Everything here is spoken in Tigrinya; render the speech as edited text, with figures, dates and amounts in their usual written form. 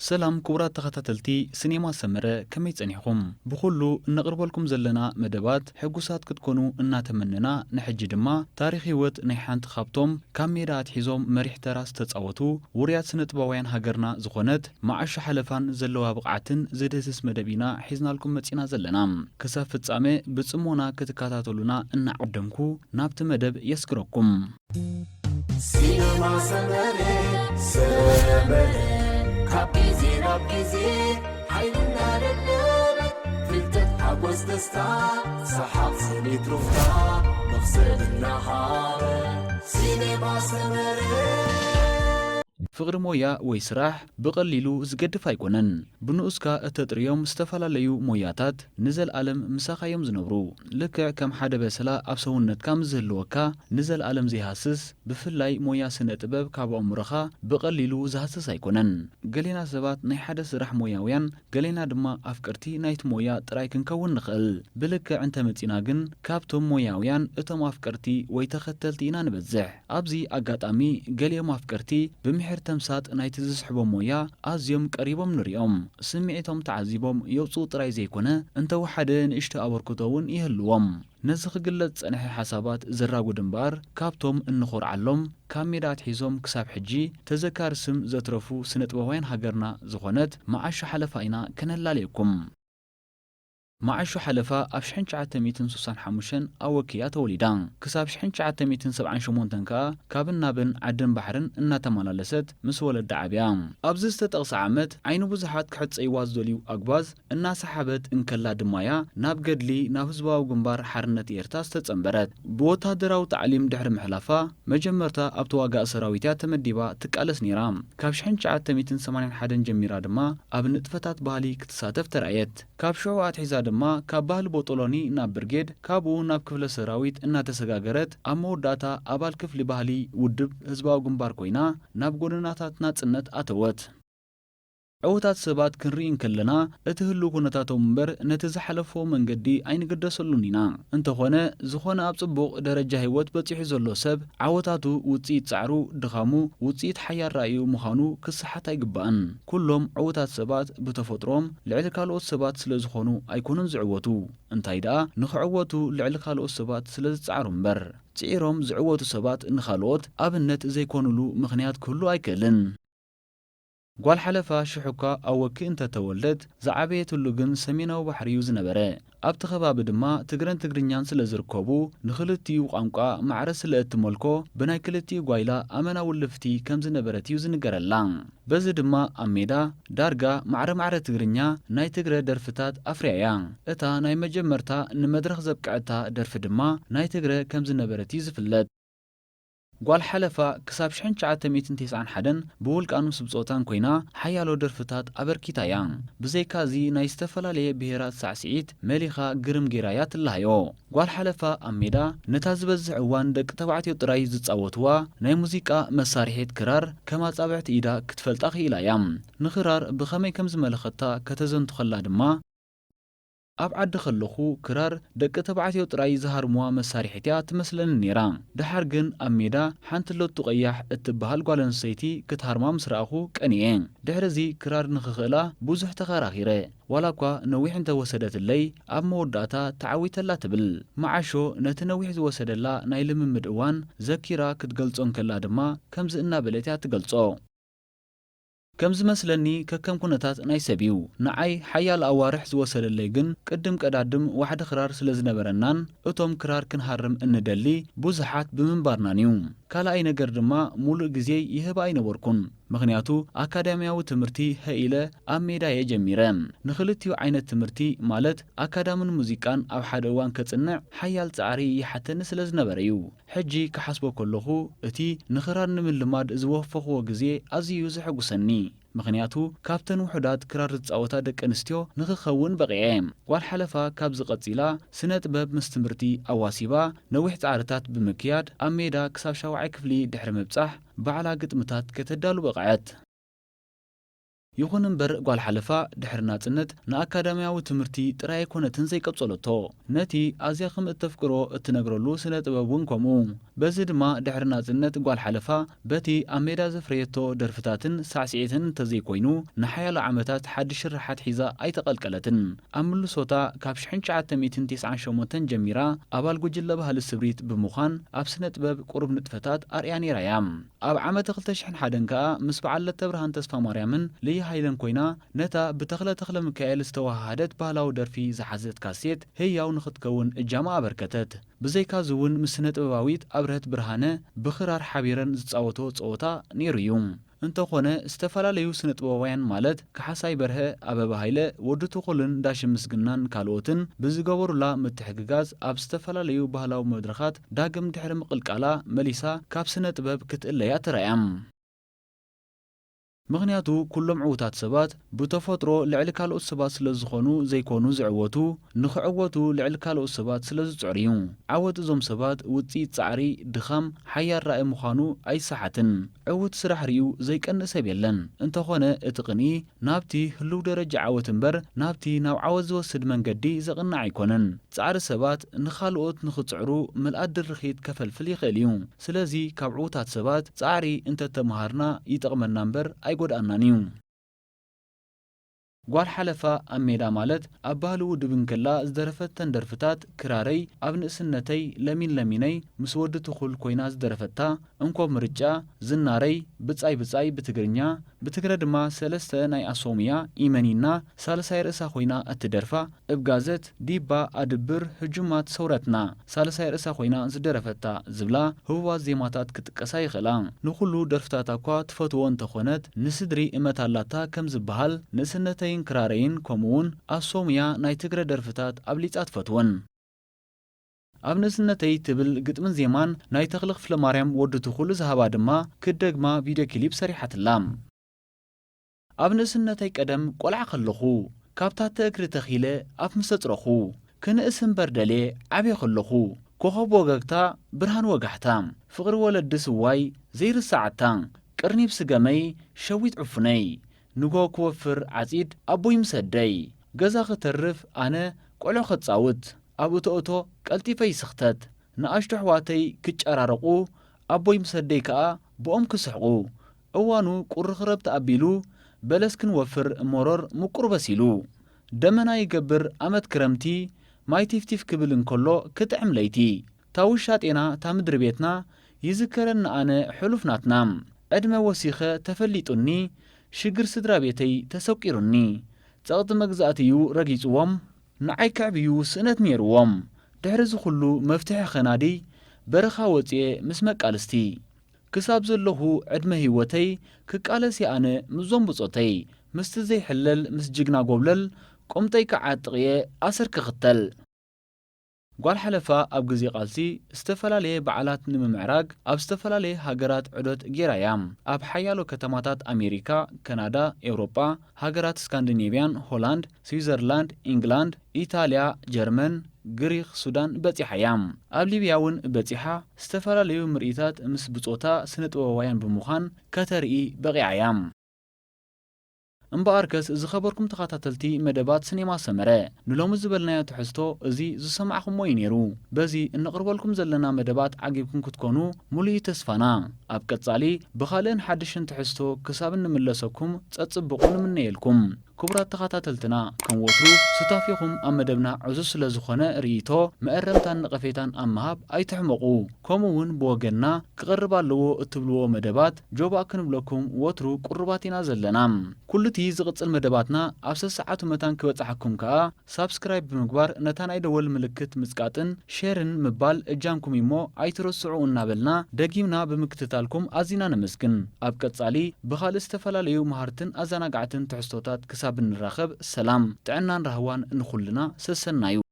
ሰላም ክቡራት ተኸታተልቲ ሲኔማ ሰመረ ከመይ ጸኒሕኩም ብኩሉ እንቅርበልኩም ዘለና መደባት ሕጉሳት ክትኮኑ እናተመነና ንሕጂ ድማ ታሪኽ ህይወት ናይ ሓንቲ ካብቶም ካብ ሜዳ ኣትሒዞም መሪሕ ተራ ዝተጻወቱ ውርያት ስነ-ጥበባውያን ሃገርና ዝኾነት መዓሾ ሓለፋን ዘለዋ ብቕዓትን ዝድህስስ መደቢና ሒዝናልኩም መጺና ዘለና ክሳብ ፍጻሜ ብጽሞና ክትከታተሉና እናዓደምኩ ናብቲ መደብ የስክረኩም ሲኔማ ሰመረ ሰመረ كابيزي رابيزي حينا للنار فلتت حبوز دستا سحاب سنيت رفتا نغسل النهار سينما سمري ፍቅሪ ሞያ ወይ ስራሕ ብቐሊሉ ዝገድፍ ኣይኮነን ብንኡስካ እተጥርዮም ዝተፈላለዩ ሞያታት ንዘልዓለም ምሳኻዮም ዝነብሩ ልክዕ ከም ሓደ በሰላ ኣብ ሰውነትካ ምዝህልወካ ንዘልዓለም ዘይሃስስ ብፍላይ ሞያ ስነ ጥበብ ካብ ኣእምሮኻ ብቐሊሉ ዝሃስስ ኣይኮነን ገሌና ሰባት ናይ ሓደ ስራሕ ሞያውያን ገሌና ድማ ኣፍቀርቲ ናይቲ ሞያ ጥራይ ክንከውን ንኽእል ብልክዕ እንተመጺና ግን ካብቶም ሞያውያን እቶም ኣፍቀርቲ ወይ ተኸተልቲ ኢና ንበዝሕ ኣብዚ ኣጋጣሚ ገሊኦም ኣፍቀርቲ ብምሕር ተምሳጥ ናይቲ ዝስሕቦም ሞያ ኣዝዮም ቀሪቦም ንሪኦም ስምዒቶም ተዓዚቦም የውፅኡ ጥራይ ዘይኮነ እንተወሓደ ንእሽቶ ኣበርክቶ እውን ይህልዎም ነዚ ክግለጽ ጸንሐ ሓሳባት ዘራጉድ እምበር ካብቶም እንኾርዓሎም ካብ ሜዳ ኣትሒዞም ክሳብ ሕጂ ተዘካሪ ስም ዘትረፉ ስነ-ጥበባውያን ሃገርና ዝኾነት መዓሾ ሓለፋ ኢና ከነላልየኩም መዓሾ ሓለፋ ኣብ 1965 ኣወኪያ ተወሊዳ ክሳብ 1978 ከኣ ካብን ናብን ዓድን ባሕርን እናተመላለሰት ምስ ወለዳ ዓብያ ኣብዚ ዝተጠቕሰ ዓመት ዓይኒ ብዙሓት ክሕፀይዋ ዝደልዩ ኣግባዝ እናሰሓበት እንከላ ድማያ ናብ ገድሊ ናብ ህዝባዊ ግንባር ሓርነት ኤርትራ ዝተጸንበረት ብወታደራዊ ታዕሊም ድሕሪ ምሕላፋ መጀመርታ ኣብ ተዋጋእ ሰራዊትያ ተመዲባ ትቃለስ ነይራ ካብ 1981 ጀሚራ ድማ ኣብ ንጥፈታት ባህሊ ክትሳተፍ ተራእየት ካብ ሽዑ ኣትሒዛ ድማ ካብ ባህል ቦጦሎኒ ናብ ብርጌድ ካብኡ ናብ ክፍለ ሰራዊት እናተሰጋገረት ኣብ መወዳእታ ኣባል ክፍሊ ባህሊ ውድብ ህዝባዊ ግንባር ኮይና ናብ ጎደናታት ናጽነት ኣተወት ዕውታት ሰባት ክንርኢ እንከለና እቲ ህልው ኩነታቶም እምበር ነቲ ዝሓለፎ መንገዲ ኣይንገደሰሉን ኢና እንተኾነ ዝኾነ ኣብ ጽቡቕ ደረጃ ህይወት በፂሑ ዘሎ ሰብ ዓወታቱ ውፅኢት ጻዕሩ ድኻሙ ውፅኢት ሓያል ራእዩ ምዃኑ ክስሓት ኣይግባእን ኩሎም ዕውታት ሰባት ብተፈጥሮም ልዕሊ ካልኦት ሰባት ስለ ዝኾኑ ኣይኮኑን ዝዕወቱ እንታይ ደኣ ንኽዕወቱ ልዕሊ ካልኦት ሰባት ስለ ዝጻዕሩ እምበር ጽዒሮም ዝዕወቱ ሰባት ንኻልኦት ኣብነት ዘይኮኑሉ ምኽንያት ክህሉ ኣይክእልን ጓል ሓለፋ ሽሑካ ኣወኪ እንተተወልደት ዝዓበየትሉ ግን ሰሜናዊ ባሕሪ እዩ ዝነበረ ኣብቲ ከባቢ ድማ ትግረን ትግርኛን ስለ ዝርከቡ ንኽልቲኡ ቋንቋ ማዕረ ስለ እትመልኮ ብናይ ክልቲኡ ጓይላ ኣመና ውልፍቲ ከም ዝነበረት እዩ ዝንገረላ በዚ ድማ ኣብ ሜዳ ዳርጋ ማዕረ ትግርኛ ናይ ትግረ ደርፍታት ኣፍርያያ እታ ናይ መጀመርታ ንመድረኽ ዘብቅዐታ ደርፊ ድማ ናይ ትግረ ከም ዝነበረት እዩ ዝፍለጥ ጓል ሓለፋ ክሳብ 1991 ብውልቃኑ ስብጾታን ኮይና ሓያሎ ደርፍታት ኣበርኪታያ ብዘይካዚ ናይ ዝተፈላለየ ብሄራት ሳዕስዒት መሊኻ ግርም ጌራያ ትለሃዮ ጓል ሓለፋ ኣብ ሜዳ ነታ ዝበዝሕ እዋን ደቂ ተባዕትዮ ጥራይ ዝጻወትዋ ናይ ሙዚቃ መሳርሒት ክራር ከም ኣጻብዕቲ ኢዳ ክትፈልጣ ኽኢላያ ንኽራር ብኸመይ ከም ዝመለኸታ ከተዘንቱ ኸላ ድማ ኣብ ዓዲ ኸለኹ ክራር ደቂ ተባዕትዮ ጥራይ ዝሃርምዋ መሳርሒት እያ ትመስለኒ ነይራ ድሓር ግን ኣብ ሜዳ ሓንቲ ሎቱ ቀያሕ እትበሃል ጓል ኣንስተይቲ ክትሃርማ ምስ ረኣኹ ቀኒየ ድሕሪዚ ክራር ንኽኽእላ ብዙሕ ተኸራኺረ ዋላ እኳ ነዊሕ እንተወሰደትለይ ኣብ መወዳእታ ተዓዊተላ ትብል መዓሾ ነቲ ነዊሕ ዝወሰደላ ናይ ልምምድ እዋን ዘኪራ ክትገልጾ እንከላ ድማ ከምዚ እናበለት እያ ትገልጾ ከም ዝመስለኒ ከከም ኩነታት ናይ ሰብዩ ንዓይ ሓያል ኣዋርሕ ዝወሰደለይ ግን ቅድም ቀዳድም ዋሕደ ክራር ስለ ዝነበረናን እቶም ክራር ክንሃርም እንደሊ ብዙሓት ብምንባርናን እዩ ካልኣይ ነገር ድማ ሙሉእ ግዜ ይህባ ኣይነበርኩን ምኽንያቱ ኣካዳሚያዊ ትምህርቲ ህኢለ ኣብ ሜዳ የጀሚረ ንኽልቲኡ ዓይነት ትምህርቲ ማለት ኣካዳምን ሙዚቃን ኣብ ሓደ እዋን ከጽንዕ ሓያል ጻዕሪ ይሓተኒ ስለ ዝነበረ እዩ ሕጂ ክሓስቦ ከለኹ እቲ ንኽራር ንምልማድ ዝወፈኽዎ ግዜ ኣዝዩ ዘሐጉሰኒ ምኽንያቱ ካብተን ውሑዳት ክራር ዝጻወታ ደቂ ኣንስትዮ ንኽኸውን በቂዐ ጓል ሓለፋ ካብ ዝቐጺላ ስነ ጥበብ ምስ ትምህርቲ ኣዋሲባ ነዊሕ ጻዕርታት ብምክያድ ኣብ ሜዳ ክሳብ 7ይ ክፍሊ ድሕሪ ምብጻሕ ባዕላ ግጥምታት ከተዳሉ በቕዐት ይኹን እምበር ጓል ሓለፋ ድሕሪ ናጽነት ንኣካዳምያዊ ትምህርቲ ጥራይ ኣይኮነትን ዘይቀጸለቶ ነቲ ኣዝያኽም እተፍቅሮ እትነግረሉ ስነ ጥበብ እውን ከምኡ በዚ ድማ ድሕሪ ናጽነት ጓል ሓለፋ በቲ ኣብ ሜዳ ዘፍረየቶ ደርፍታትን ሳዕስዒትን እንተዘይኮይኑ ንሓያሎ ዓመታት ሓድሽ ርሓት ሒዛ ኣይተቐልቀለትን ኣብ ምልሶታ ካብ 1998 ጀሚራ ኣባል ጉጅለ ባህሊ ስብሪት ብምዃን ኣብ ስነ ጥበብ ቁሩብ ንጥፈታት ኣርያ ነይራ እያ ኣብ ዓመት 2001 ከዓ ምስ በዓለተ ብርሃን ተስፋ ማርያምን ልያ ሃይለን ኮይና ነታ ብተኽለ ተኽለ ሚካኤል ዝተዋሃደት ባህላዊ ደርፊ ዝሓዘት ካሴት ህያው ንኽትከውን እጃማ ኣበርከተት ብዘይካዚ እውን ምስ ስነ ጥበባዊት ኣብርህት ብርሃነ ብኽራር ሓቢረን ዝጻወቶ ጸወታ ነይሩ እዩ እንተኾነ ዝተፈላለዩ ስነ ጥበባውያን ማለት ካሕሳይ በርሀ ኣበባ ሃይለ ወዲ ተኹልን ዳሽን ምስግናን ካልኦትን ብዝገበሩላ ምትሕግጋዝ ኣብ ዝተፈላለዩ ባህላዊ መድረኻት ዳግም ድሕሪ ምቕልቃላ መሊሳ ካብ ስነ ጥበብ ክትእለያ ትረኣያ ምኽንያቱ ኩሎም ዕዉታት ሰባት ብተፈጥሮ ልዕሊ ካልኦት ሰባት ስለ ዝኾኑ ዘይኮኑ ዝዕወቱ ንኽዕወቱ ልዕሊ ካልኦት ሰባት ስለ ዝጽዕሩ እዩ ዓወት እዞም ሰባት ውፅኢት ጻዕሪ ድኻም ሓያል ራእይ ምዃኑ ኣይሰሓትን ዕውት ስራሕ ርዩ ዘይቀንእ ሰብ የለን እንተኾነ እቲ ቅንኢ ናብቲ ህልው ደረጃ ዓወት እምበር ናብቲ ናብ ዓወት ዝወስድ መንገዲ ዘቕናዕ ኣይኮነን ጻዕሪ ሰባት ንኻልኦት ንኽጽዕሩ ምልኣት ድርኺት ከፈልፍል ይኽእል እዩ ስለዚ ካብ ዕዉታት ሰባት ጻዕሪ እንተተመሃርና ይጠቕመና እምበር ኣይጎድኣናን እዩ ጓል ሓለፋ ኣብ ሜዳ ማለት ኣብ ባህሊ ውድብ እንከላ ዝደረፈተን ደርፍታት ክራረይ ኣብ ንእስነተይ ለሚን ለሚነይ ምስ ወዲ ትኹል ኮይና ዝደረፈታ እንኮብ ምርጫ ዝናረይ ብጻይ ብጻይ ብትግርኛ ብትግረ ድማ ሰለስተ ናይ ኣሶምያ ኢመኒና ሳልሳይ ርእሳ ኮይና እትደርፋ እብጋዘት ዲባ ኣድብር ህጁማት ሰውረትና ሳልሳይ ርእሳ ኮይና ዝደረፈታ ዝብላ ህቡባት ዜማታት ክጥቀሳ ይኽእላ ንኹሉ ደርፍታት እኳ ትፈትዎ እንተኾነት ንስድሪ እመታላታ ከም ዝበሃል ንእስነተይን ክራረይን ከምኡውን ኣሶምያ ናይ ትግረ ደርፍታት ኣብሊጻ ትፈትወን ኣብ ንእስነተይ ትብል ግጥምን ዜማን ናይ ተኽሊ ክፍለ ማርያም ወዲ ትኹሉ ዝሃባ ድማ ክደግማ ቪድዮ ክሊፕ ሰሪሓትላ ኣብ ንእስነተይ ቀደም ቆልዓ ከለኹ ካብታ ተእግሪ ተኺለ ኣፍ ምሰጽረኹ ክንእስ እምበር ደልየ ዓብየ ከለኹ ኮኸብ ወገግታ ብርሃን ወጋሕታ ፍቕሪ ወለዲ ስዋይ ዘይርሳዓታ ቅርኒብ ስገመይ ሸዊት ዕፉነይ ንጎ ክወፍር ዓጺድ ኣቦይ ምሰደይ ገዛ ኽተርፍ ኣነ ቆልዑ ኸጻውት ኣብ እቶእቶ ቀልጢፈይ ስኽተት ንኣሽቱ ኣሕዋተይ ክጨራረቑ ኣቦይ ምሰደይ ከኣ ብኦም ክስሕቑ እዋኑ ቁሪ ኽረብ ተኣቢሉ በለስ ክንወፍር እመሮር ምቁር በሲሉ ደመና ይገብር ኣመት ክረምቲ ማይ ቲፍቲፍ ክብል እንከሎ ክትዕም ለይቲ ታውሻ ጤና ታ ምድሪ ቤትና ይዝከረኒ ኣነ ሕሉፍ ናትና ዕድመ ወሲኸ ተፈሊጡኒ ሽግር ስድራ ቤተይ ተሰቂሩኒ ጸቕቲ መግዛእት እዩ ረጊጽዎም ንዓይ ክዕብዩ ስእነት ነይርዎም ድሕሪ ዝኹሉ መፍትሒ ኸናዲ በረኻ ወፅየ ምስ መቃልስቲ ክሳብ ዘለኹ ዕድመ ህይወተይ ክቃለስ ኣነ ምዞም ብጾተይ ምስቲ ዘይሕለል ምስ ጅግና ጐብለል ቆምጠይ ከዓጥቕየ ኣሰር ክኽተል ጓል ሓለፋ ኣብ ግዜ ቃልሲ ዝተፈላለየ በዓላት ንምምዕራግ ኣብ ዝተፈላለየ ሃገራት ዕዶት ጌራያ ኣብ ሓያሎ ከተማታት ኣሜሪካ ካናዳ ኤውሮጳ ሃገራት ስካንዲኔቪያን ሆላንድ ስዊዘርላንድ ኢንግላንድ ኢታልያ ጀርመን ግሪክ ሱዳን በጺሓያ ኣብ ሊብያ እውን በጺሓ ዝተፈላለዩ ምርኢታት ምስ ብጾታ ስነ ጥበባውያን ብምዃን ከተርኢ በቂዓያ እምበኣርከስ ዝኸበርኩም ተኸታተልቲ መደባት ሲኔማ ሰመረ ንሎሚ ዝበልናዮ ትሕዝቶ እዚ ዝሰማዕኹሞ እዩ ነይሩ በዚ እንቕርበልኩም ዘለና መደባት ዓጊብኩም ክትኮኑ ሙሉእ ተስፋና ኣብ ቀጻሊ ብኻልእን ሓድሽን ትሕዝቶ ክሳብ እንምለሰኩም ጸጽብቑ ንምነየልኩም ክቡራት ተኸታተልትና ከም ወትሩ ስታፊኹም ኣብ መደብና ዕዙዝ ስለ ዝኾነ ርእይቶ መእረምታን ነቐፌታን ኣብ ምሃብ ኣይትሕመቑ ከምኡ እውን ብወገንና ክቐርብ ኣለዎ እትብልዎ መደባት ጆባእ ክንብለኩም ወትሩ ቁርባት ኢና ዘለና ኩሉ እቲ ዝቕጽል መደባትና ኣብ ሰዓቱ መታን ክበጽሓኩም ከዓ ሳብስክራይብ ብምግባር ነታ ናይ ደወል ምልክት ምጽቃጥን ሼርን ምባል እጃምኩም እሞ ኣይትረስዑ እናበልና ደጊምና ብምክትታልኩም ኣዚና ነመስግን ኣብ ቀጻሊ ብኻልእ ዝተፈላለዩ መሃርትን ኣዘናጋዕትን ትሕዝቶታት ክሳብ እንራኸብ ሰላም ጥዕናን ረህዋን እንኹልና ሰሰናዩ